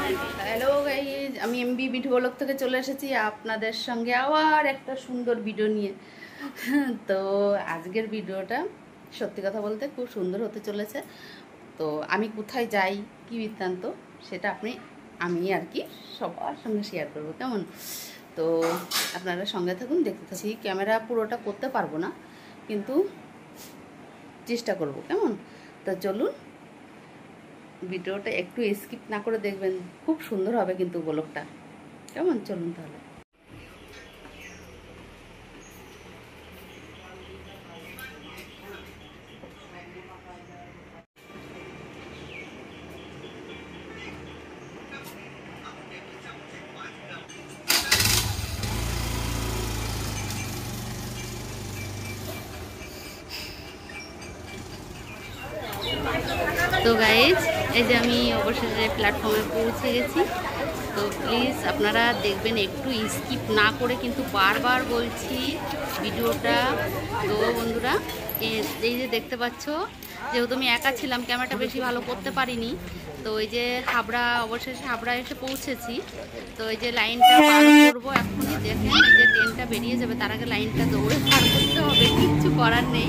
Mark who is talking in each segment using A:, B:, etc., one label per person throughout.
A: Hello guys, আমি MB Mithu blog থেকে চলে এসেছি আপনাদের সঙ্গে আবার একটা সুন্দর ভিডিও নিয়ে। তো আজকের ভিডিওটা সত্যি কথা বলতে খুব সুন্দর হতে চলেছে। তো আমি কোথায় যাই, কি বৃত্তান্ত, সেটা আমি আর কি সবার সঙ্গে শেয়ার করবো, কেমন? তো আপনারা সঙ্গে থাকুন, দেখতে থাকুন। ক্যামেরা পুরোটা করতে পারবো না, কিন্তু চেষ্টা করব, কেমন? তা চলুন, ভিডিওটা একটু স্কিপ না করে দেখবেন, খুব সুন্দর হবে কিন্তু ব্লগটা, কেমন? চলুন তাহলে। তো গাইজ, এই যে আমি অবশেষে প্ল্যাটফর্মে পৌঁছে গেছি। তো প্লিজ আপনারা দেখবেন, একটু স্কিপ না করে, কিন্তু বারবার বলছি ভিডিওটা। তো বন্ধুরা, এই যে দেখতে পাচ্ছ, যেহেতু আমি একা ছিলাম, ক্যামেরাটা বেশি ভালো করতে পারিনি। তো এই যে অবশেষে হাবড়া এসে পৌঁছেছি। তো এই যে লাইনটা পার করবো এখনই, দেখেন এই যে ট্রেনটা বেরিয়ে যাবে, তার আগে লাইনটা দৌড়ে পার করতে হবে, কিচ্ছু করার নেই।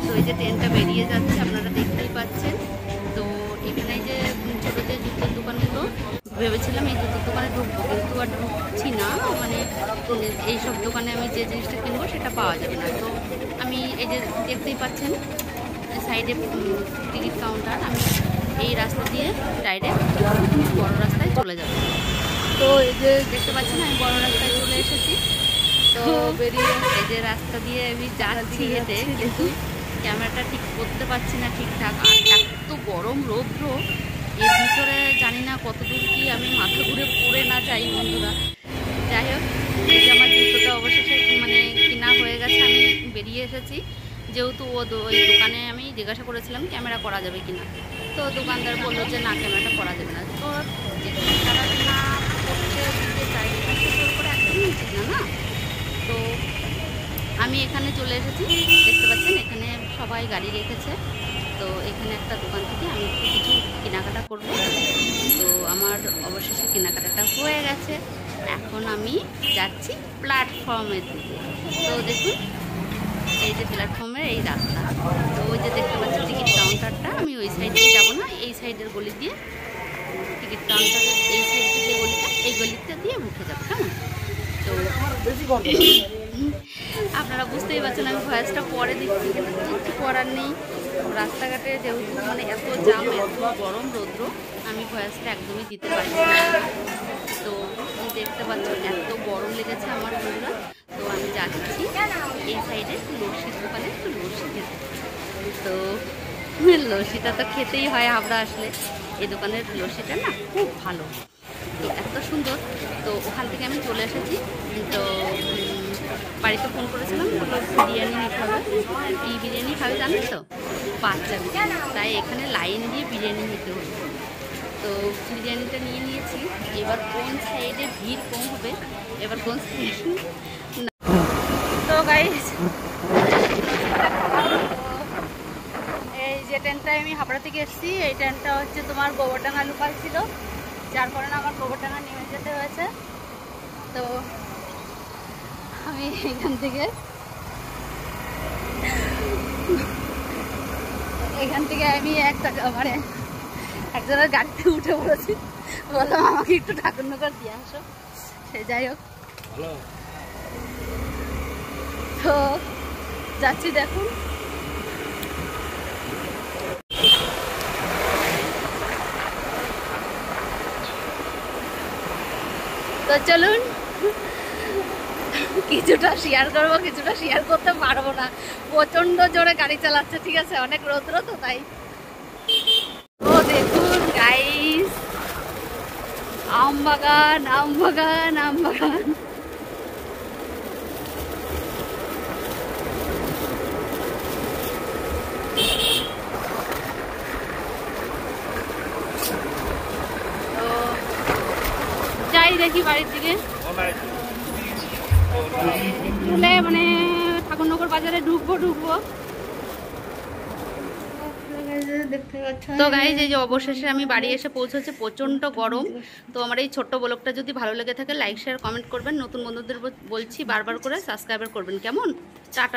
A: তো এই যে ট্রেনটা বেরিয়ে যাচ্ছে, আপনারা দেখতেই পাচ্ছেন। তো এখানে যে ছোটো যে জুতোর দোকানগুলো, ভেবেছিলাম এই জুতোর দোকানে ঢুকবো, কিন্তু আর ঢুকছি না। মানে এইসব দোকানে আমি যে জিনিসটা কিনবো সেটা পাওয়া যাবে না। তো আমি এই যে দেখতেই পাচ্ছেন সাইডে টিকিট কাউন্টার, আমি এই রাস্তা দিয়ে ডাইরেক্ট বড় রাস্তায় চলে যাব। তো এই যে দেখতে পাচ্ছেন আমি বড় রাস্তায় চলে এসেছি। তো বেরিয়ে এই যে রাস্তা দিয়ে আমি যাচ্ছি হেঁটে, কিন্তু ক্যামেরাটা ঠিক করতে পারছি না ঠিকঠাক। আর এত গরম রৌদ্র, এর ভিতরে জানি না কতদূর কি আমি মাথা ঘুরে পড়ে না যাই বন্ধুরা। যাই হোক, এই যে আমার জুতোটা অবশেষে মানে কেনা হয়ে গেছে, আমি বেরিয়ে এসেছি। যেহেতু ওই দোকানে আমি জিজ্ঞাসা করেছিলাম ক্যামেরা করা যাবে কিনা, তো দোকানদার বললো যে না, ক্যামেরাটা করা যাবে না। তো যেখানে তারা না করতে দিতে চাই, করে একদমই উচিত না, না? তো আমি এখানে চলে এসেছি, দেখতে পাচ্ছেন এখানে সবাই গাড়ি রেখেছে। তো এখানে একটা দোকান থেকে আমি একটু কিছু কেনাকাটা করব। তো আমার অবশেষে কেনাকাটাটা হয়ে গেছে, এখন আমি যাচ্ছি প্ল্যাটফর্মের দিকে। তো দেখুন এই যে প্ল্যাটফর্মের এই রাস্তা, তো ওই যে দেখতে পাচ্ছি টিকিট কাউন্টারটা, আমি ওই সাইড দিয়ে যাবো না, এই সাইডের গলি দিয়ে টিকিট কাউন্টারের এই সাইড দিয়ে গলিটা, এই গলিটা দিয়ে উঠে যাবো, কেমন? তো আপনারা বুঝতেই পারছেন আমি ভয়েসটা পরে দিচ্ছি, কিন্তু কিছু করার নেই। রাস্তাঘাটে যেহেতু মানে এত জাম, এত গরম রৌদ্র, আমি ভয়েসটা একদমই দিতে পারছি না। তো দেখতে পাচ্ছেন এত গরম লেগেছে আমার বন্ধুরা। তো আমি যাচ্ছি এই সাইডে লস্যির দোকানে একটু লস্যি খেতে। তো লস্যিটা তো খেতেই হয় হাবড়া আসলে, এই দোকানের লস্যিটা না খুব ভালো, তো এত সুন্দর। তো ওখান থেকে আমি চলে এসেছি। তো বাড়িতে ফোন করেছিলাম, বললো বিরিয়ানি নিতে হবে। কি বিরিয়ানি খাবে জানেন তো? বাচ্চা বিরিয়ানি। তাই এখানে লাইন দিয়ে বিরিয়ানি নিতে হলো। তো বিরিয়ানিটা নিয়ে নিয়েছি। এবার কোন সাইডে ভিড় কম হবে, এবার কোন সাইডে না। তো গাইস, এই যে ট্রেনটায় আমি হাবড়া থেকে এসেছি, এই ট্রেনটা হচ্ছে তোমার গোবরডাঙ্গা লোকাল ছিল, যার কারণে আমার গোবরডাঙ্গা নেমে যেতে হয়েছে। তো আমি এখান থেকে আমি মানে একজনের গাড়িতে উঠে পড়েছি, বললাম আমাকে একটু ঠাকুরনগর দিয়ে আসো। সে যাই হোক, তো যাচ্ছি, দেখুন। তো চলুন, কিছুটা শেয়ার করবো, কিছুটা শেয়ার করতে পারবো না, প্রচন্ড জোরে গাড়ি চালাচ্ছে, ঠিক আছে? অনেক রৌদ্র তো তাই। ও দেখুন গাইস, আম বাগান, আম বাগান, আম বাগান। তো যাই দেখি বাড়ির দিকে, মানে ঠাকুরনগর বাজারে ঢুকবো।
B: দেখতে পাচ্ছ।
A: তো গাইজ এই যে অবশেষে আমি বাড়ি এসে পৌঁছেছি, প্রচণ্ড গরম। তো আমার এই ছোট্ট ব্লগটা যদি ভালো লেগে থাকে লাইক শেয়ার কমেন্ট করবেন, নতুন বন্ধুদের বলছি বারবার করে সাবস্ক্রাইবার করবেন, কেমন? টাটা।